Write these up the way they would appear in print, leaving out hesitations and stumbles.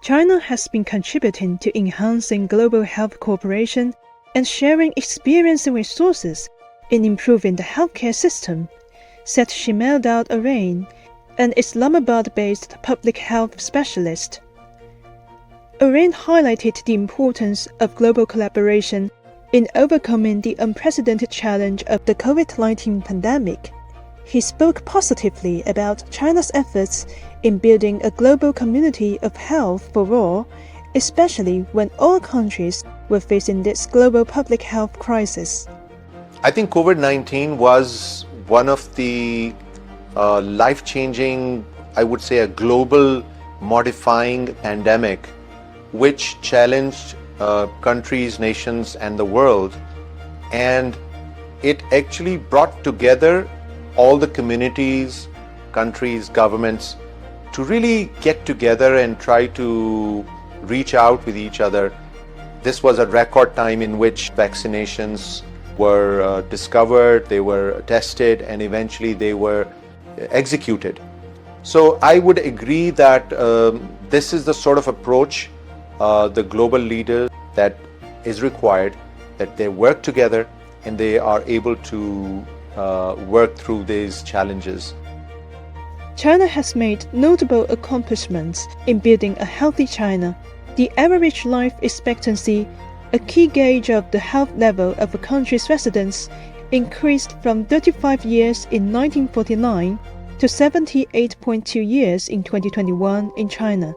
China has been contributing to enhancing global health cooperation and sharing experience and resources in improving the healthcare system, said Shimel Arain, an Islamabad-based public health specialist. Arain highlighted the importance of global collaboration in overcoming the unprecedented challenge of the COVID-19 pandemic. He spoke positively about China's efforts in building a global community of health for all, especially when all countries were facing this global public health crisis. I think COVID-19 was one of the life-changing, I would say a global modifying pandemic which challenged countries, nations and the world, and it actually brought together all the communities, countries, governments to really get together and try to reach out with each other. This was a record time in which vaccinations were discovered, they were tested, and eventually they were executed. So I would agree that this is the sort of approach the global leader that is required, that they work together and they are able to work through these challenges. China has made notable accomplishments in building a healthy China. The average life expectancy, a key gauge of the health level of a country's residents, increased from 35 years in 1949 to 78.2 years in 2021 in China.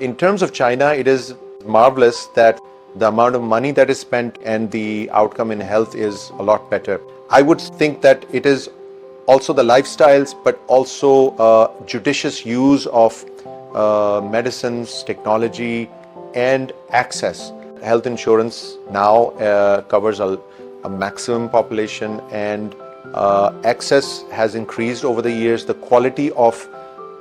In terms of China, it is marvelous that the amount of money that is spent and the outcome in health is a lot better. I would think that it is also the lifestyles, but also judicious use of medicines, technology, and access. Health insurance now covers a maximum population, and access has increased over the years. The quality of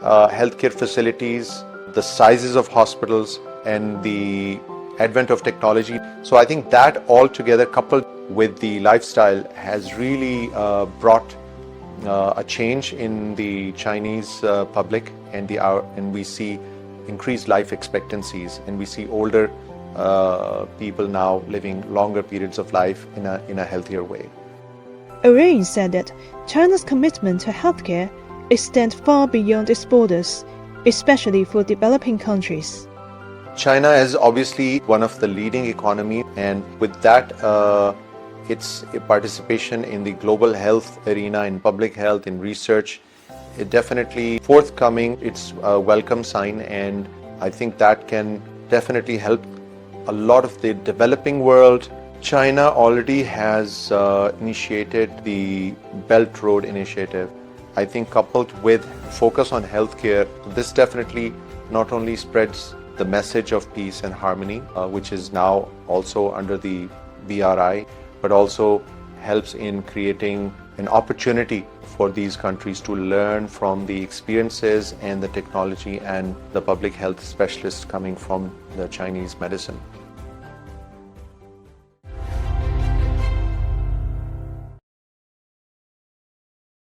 healthcare facilities, the sizes of hospitals, and the advent of technology. So I think that all together, coupled with the lifestyle, has really brought a change in the Chinese public, and we see increased life expectancies, and we see older people now living longer periods of life in a healthier way. Arain said that China's commitment to healthcare extends far beyond its borders, especially for developing countries. China is obviously one of the leading economies, and with that, its participation in the global health arena, in public health, in research, it definitely forthcoming. It's a welcome sign, and I think that can definitely help a lot of the developing world. China already has initiated the Belt Road Initiative. I think coupled with focus on healthcare, this definitely not only spreads the message of peace and harmony, which is now also under the BRI, but also helps in creating an opportunity for these countries to learn from the experiences and the technology and the public health specialists coming from the Chinese medicine.